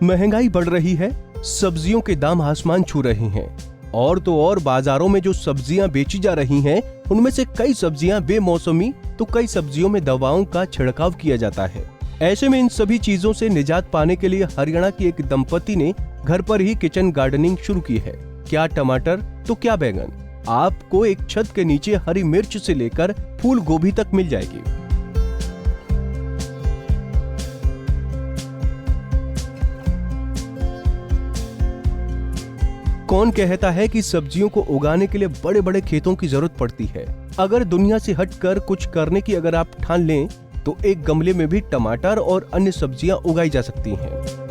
महंगाई बढ़ रही है, सब्जियों के दाम आसमान छू रहे हैं और तो और बाजारों में जो सब्जियां बेची जा रही हैं, उनमें से कई सब्जियां बेमौसमी तो कई सब्जियों में दवाओं का छिड़काव किया जाता है। ऐसे में इन सभी चीजों से निजात पाने के लिए हरियाणा की एक दंपति ने घर पर ही किचन गार्डनिंग शुरू की है। क्या टमाटर तो क्या बैंगन, आपको एक छत के नीचे हरी मिर्च से लेकर फूल गोभी तक मिल जाएगी। कौन कहता है कि सब्जियों को उगाने के लिए बड़े बड़े खेतों की जरूरत पड़ती है। अगर दुनिया से हटकर कुछ करने की अगर आप ठान लें तो एक गमले में भी टमाटर और अन्य सब्जियां उगाई जा सकती हैं।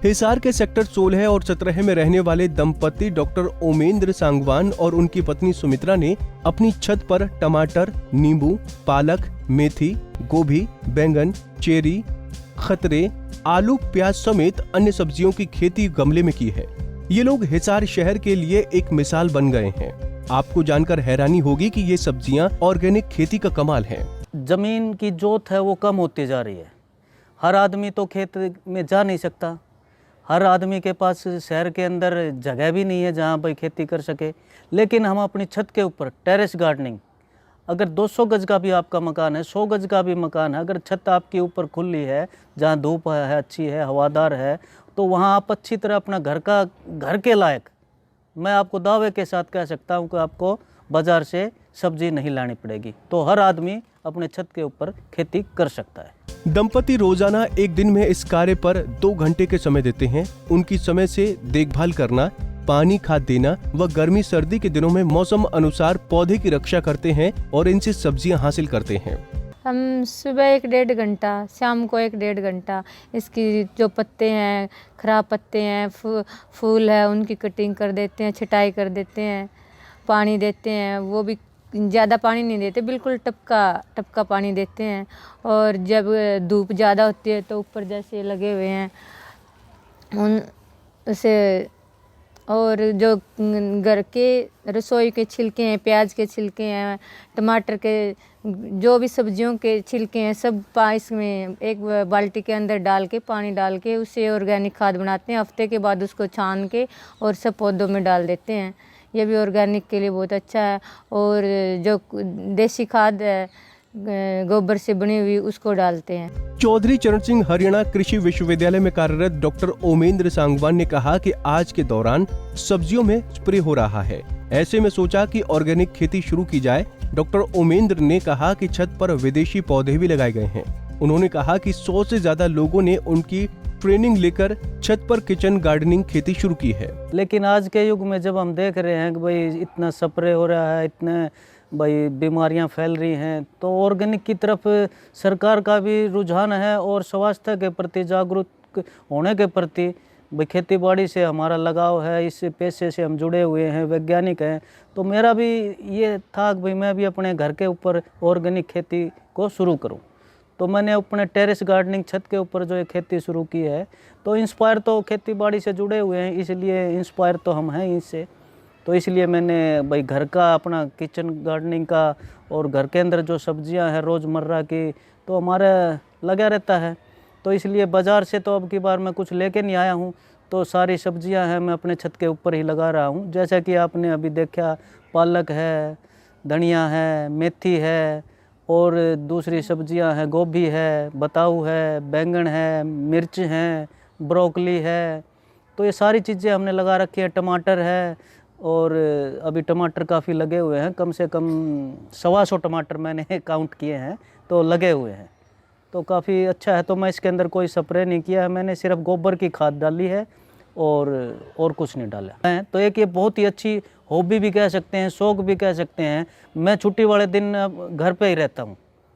हिसार के सेक्टर 16 और 17 में रहने वाले दंपति डॉक्टर ओमेंद्र सांगवान और उनकी पत्नी सुमित्रा ने अपनी छत पर टमाटर, नींबू, पालक, मेथी, गोभी, बैंगन, चेरी, खतरे, आलू, प्याज समेत अन्य सब्जियों की खेती गमले में की है। ये लोग हिसार शहर के लिए एक मिसाल बन गए हैं। आपको जानकर हैरानी होगी कि ये सब्जियां ऑर्गेनिक खेती का कमाल है। जमीन की जोत है वो कम होती जा रही है। हर आदमी तो खेत में जा नहीं सकता। हर आदमी के पास शहर के अंदर जगह भी नहीं है जहाँ पर खेती कर सके। लेकिन हम अपनी छत के ऊपर टेरेस गार्डनिंग, अगर 200 गज का भी आपका मकान है, 100 गज का भी मकान है, अगर छत आपके ऊपर खुली है, जहाँ धूप है, अच्छी है, हवादार है, तो वहाँ आप अच्छी तरह अपना घर के लायक, मैं आपको दावे के साथ कह सकता हूँ कि आपको बाज़ार से सब्जी नहीं लानी पड़ेगी। तो हर आदमी अपने छत के ऊपर खेती कर सकता है। दंपति रोजाना एक दिन में इस कार्य पर 2 घंटे के समय देते हैं। उनकी समय से देखभाल करना, पानी खाद देना व गर्मी सर्दी के दिनों में मौसम अनुसार पौधे की रक्षा करते हैं और इनसे सब्जियां हासिल करते हैं। हम सुबह 1-1.5 घंटा, शाम को 1-1.5 घंटा इसकी जो पत्ते हैं, खराब पत्ते हैं, फूल है, उनकी कटिंग कर देते हैं, छटाई कर देते हैं, पानी देते हैं। वो भी ज़्यादा पानी नहीं देते, बिल्कुल टपका पानी देते हैं। और जब धूप ज़्यादा होती है तो ऊपर जैसे लगे हुए हैं उन उसे, और जो घर के रसोई के छिलके हैं, प्याज के छिलके हैं, टमाटर के, जो भी सब्जियों के छिलके हैं, सब इसमें एक बाल्टी के अंदर डाल के, पानी डाल के उससे ऑर्गेनिक खाद बनाते हैं। हफ्ते के बाद उसको छान के और सब पौधों में डाल देते हैं। ये भी ऑर्गेनिक के लिए बहुत अच्छा है। और जो देसी खाद है गोबर से बनी हुई, उसको डालते हैं। चौधरी चरण सिंह हरियाणा कृषि विश्वविद्यालय में कार्यरत डॉक्टर ओमेंद्र सांगवान ने कहा कि आज के दौरान सब्जियों में स्प्रे हो रहा है, ऐसे में सोचा कि ऑर्गेनिक खेती शुरू की जाए। डॉक्टर ओमेंद्र ने कहा कि छत पर विदेशी पौधे भी लगाए गए हैं। उन्होंने कहा कि 100 से ज्यादा लोगों ने उनकी ट्रेनिंग लेकर छत पर किचन गार्डनिंग खेती शुरू की है। लेकिन आज के युग में जब हम देख रहे हैं कि भाई इतना स्प्रे हो रहा है, इतने भाई बीमारियां फैल रही हैं, तो ऑर्गेनिक की तरफ सरकार का भी रुझान है और स्वास्थ्य के प्रति जागरूक होने के प्रति भाई खेती बाड़ी से हमारा लगाव है, इस पेशे से हम जुड़े हुए हैं, वैज्ञानिक हैं। तो मेरा भी ये था कि भाई मैं भी अपने घर के ऊपर ऑर्गेनिक खेती को शुरू करूं। तो मैंने अपने टेरेस गार्डनिंग छत के ऊपर जो ये खेती शुरू की है, तो इंस्पायर तो खेती बाड़ी से जुड़े हुए हैं, इसलिए इंस्पायर तो हम हैं इससे। तो इसलिए मैंने भाई घर का अपना किचन गार्डनिंग का और घर के अंदर जो सब्जियां हैं रोज़मर्रा की, तो हमारा लगा रहता है। तो इसलिए बाज़ार से तो अब की बार मैं कुछ लेके नहीं आया हूँ। तो सारी सब्जियां हैं मैं अपने छत के ऊपर ही लगा रहा हूँ। जैसा कि आपने अभी देखा, पालक है, धनिया है, मेथी है और दूसरी सब्जियां हैं, गोभी है, बताऊ है, बैंगन है, मिर्च हैं, ब्रोकली है। तो ये सारी चीज़ें हमने लगा रखी है। टमाटर है और अभी टमाटर काफ़ी लगे हुए हैं, कम से कम 125 टमाटर मैंने काउंट किए हैं, तो लगे हुए हैं। तो काफ़ी अच्छा है। तो मैं इसके अंदर कोई स्प्रे नहीं किया है, मैंने सिर्फ गोबर की खाद डाली है और कुछ नहीं डाला है। तो एक ये बहुत ही अच्छी हॉबी भी कह सकते हैं, शौक़ भी कह सकते हैं। मैं छुट्टी वाले दिन घर पे ही रहता हूँ।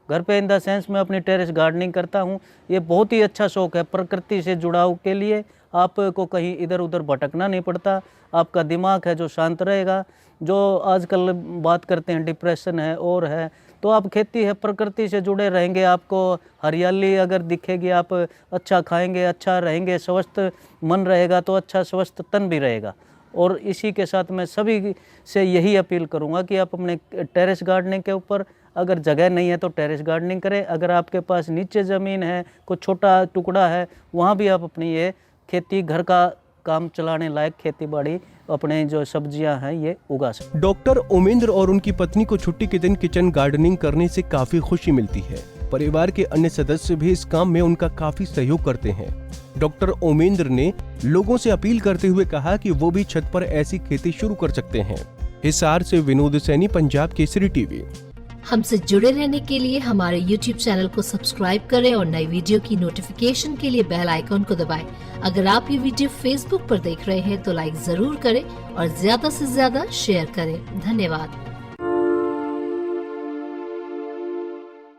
घर पे इन द सेंस मैं अपनी टेरेस गार्डनिंग करता हूँ। ये बहुत ही अच्छा शौक़ है। प्रकृति से जुड़ाव के लिए आपको कहीं इधर उधर भटकना नहीं पड़ता। आपका दिमाग है जो शांत रहेगा। जो आजकल बात करते हैं डिप्रेशन है और है, तो आप खेती है, प्रकृति से जुड़े रहेंगे, आपको हरियाली अगर दिखेगी, आप अच्छा खाएंगे, अच्छा रहेंगे, स्वस्थ मन रहेगा तो अच्छा स्वस्थ तन भी रहेगा। और इसी के साथ मैं सभी से यही अपील करूंगा कि आप अपने टेरेस गार्डनिंग के ऊपर, अगर जगह नहीं है तो टेरेस गार्डनिंग करें, अगर आपके पास नीचे ज़मीन है, कोई छोटा टुकड़ा है, वहाँ भी आप अपनी ये खेती, घर का काम चलाने लायक खेती बाड़ी, अपने जो सब्जियां हैं ये उगा सकते। डॉक्टर उमेंद्र और उनकी पत्नी को छुट्टी के दिन किचन गार्डनिंग करने से काफी खुशी मिलती है। परिवार के अन्य सदस्य भी इस काम में उनका काफी सहयोग करते हैं। डॉक्टर उमेंद्र ने लोगों से अपील करते हुए कहा कि वो भी छत पर ऐसी खेती शुरू कर सकते हैं। हिसार से विनोद सैनी, पंजाब केसरी टीवी। हमसे जुड़े रहने के लिए हमारे YouTube चैनल को सब्सक्राइब करें और नई वीडियो की नोटिफिकेशन के लिए बेल आइकॉन को दबाएं। अगर आप ये वीडियो Facebook पर देख रहे हैं तो लाइक जरूर करें और ज्यादा से ज्यादा शेयर करें। धन्यवाद।